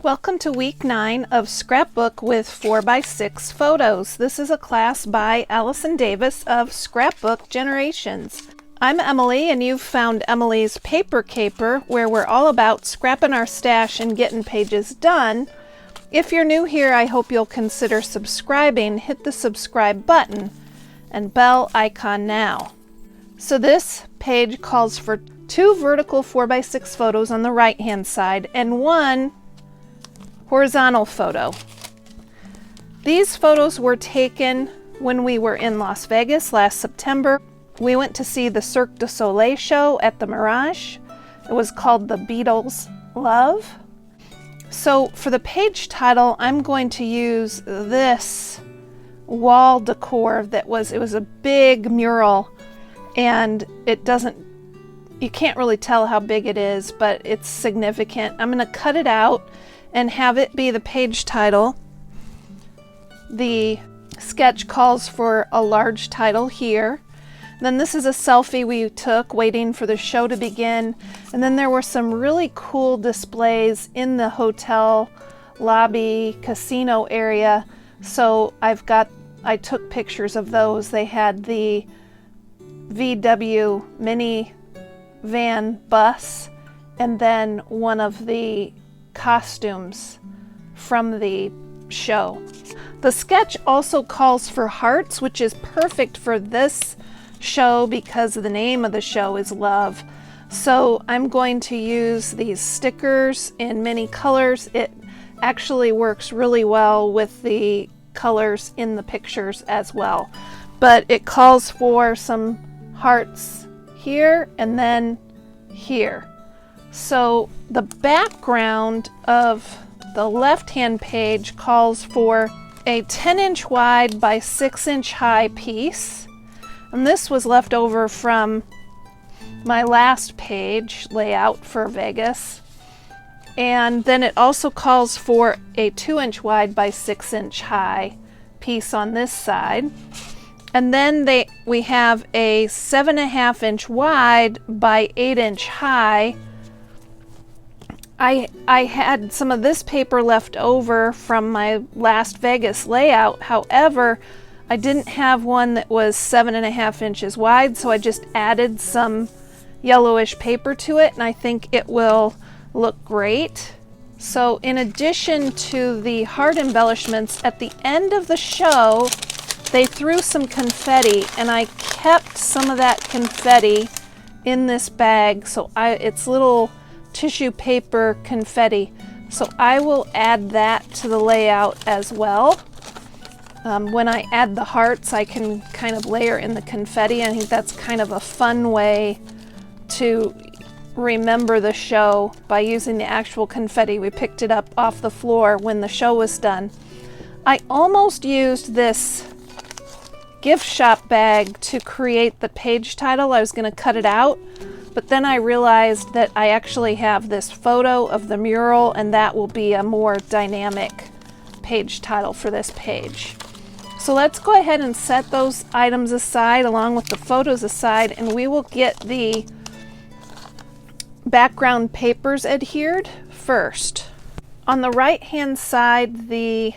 Welcome to week 9 of Scrapbook with 4x6 photos. This is a class by Allison Davis of Scrapbook Generations. I'm Emilee, and you've found Emilee's Paper Caper, where we're all about scrapping our stash and getting pages done. If you're new here, I hope you'll consider subscribing. Hit the subscribe button and bell icon now. So this page calls for 2 vertical 4x6 photos on the right hand side and 1 horizontal photo. These photos were taken when we were in Las Vegas last September. We went to see the Cirque du Soleil show at the Mirage. It was called The Beatles Love. So for the page title, I'm going to use this wall decor it was a big mural, and you can't really tell how big it is, but it's significant. I'm going to cut it out and have it be the page title. The sketch calls for a large title here. Then this is a selfie we took waiting for the show to begin. And then there were some really cool displays in the hotel lobby casino area. So I took pictures of those. They had the VW minivan bus and then one of the costumes from the show. The sketch also calls for hearts, which is perfect for this show because the name of the show is Love. So I'm going to use these stickers in many colors. It actually works really well with the colors in the pictures as well. But it calls for some hearts here and then here. So the background of the left-hand page calls for a 10-inch wide by 6-inch high piece. And this was left over from my last page layout for Vegas. And then it also calls for a 2-inch wide by 6-inch high piece on this side. And then we have a 7.5-inch wide by 8-inch high. I had some of this paper left over from my last Vegas layout. However, I didn't have one that was 7.5 inches wide, so I just added some yellowish paper to it, and I think it will look great. So in addition to the heart embellishments, at the end of the show, they threw some confetti, and I kept some of that confetti in this bag. So it's little tissue paper confetti. So I will add that to the layout as well. When I add the hearts, I can kind of layer in the confetti. I think that's kind of a fun way to remember the show by using the actual confetti. We picked it up off the floor when the show was done. I almost used this gift shop bag to create the page title. I was going to cut it out, but then I realized that I actually have this photo of the mural, and that will be a more dynamic page title for this page. So let's go ahead and set those items aside along with the photos aside, and we will get the background papers adhered first. On the right hand side, the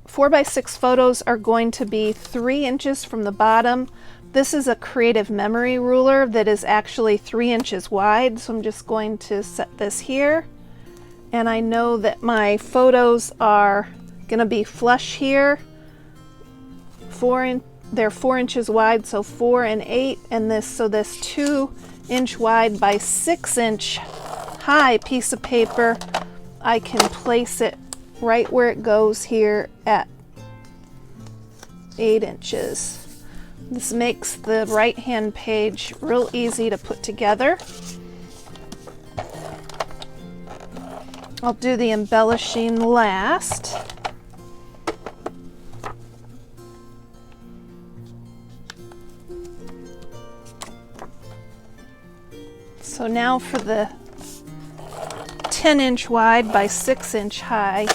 4x6 photos are going to be 3 inches from the bottom. This is a creative memory ruler that is actually 3 inches wide, so I'm just going to set this here. And I know that my photos are going to be flush here. They're 4 inches wide, so 4 and 8, and this 2-inch wide by 6-inch high piece of paper, I can place it right where it goes here at 8 inches. This makes the right-hand page real easy to put together. I'll do the embellishing last. So now for the 10-inch wide by 6-inch high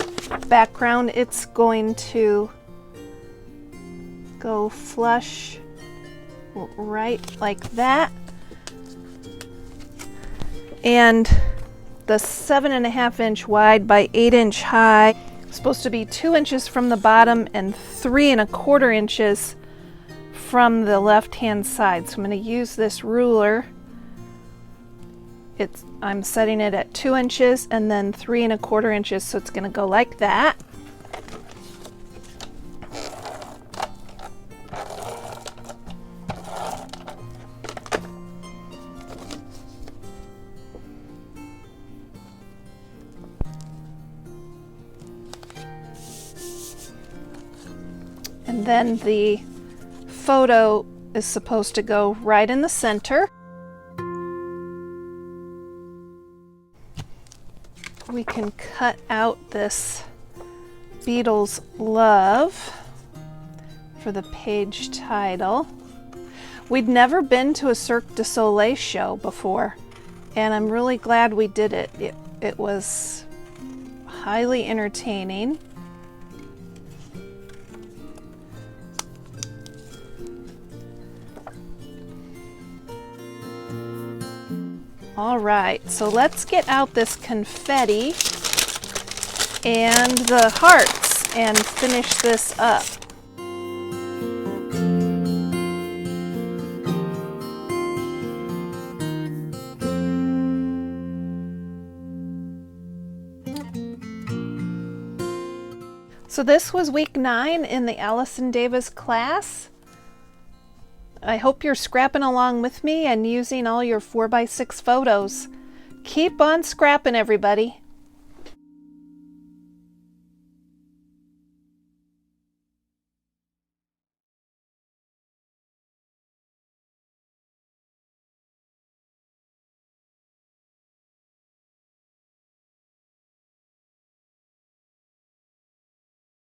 background, it's going to go flush right like that. And the 7.5-inch wide by 8-inch high. It's supposed to be 2 inches from the bottom and 3.25 inches from the left-hand side. So I'm going to use this ruler. I'm setting it at 2 inches and then 3.25 inches, so it's going to go like that. And then the photo is supposed to go right in the center. We can cut out this Beatles Love for the page title. We'd never been to a Cirque du Soleil show before, and I'm really glad we did it. It was highly entertaining. All right, so let's get out this confetti and the hearts and finish this up. So this was week 9 in the Allison Davis class. I hope you're scrapping along with me and using all your 4x6 photos. Keep on scrapping, everybody.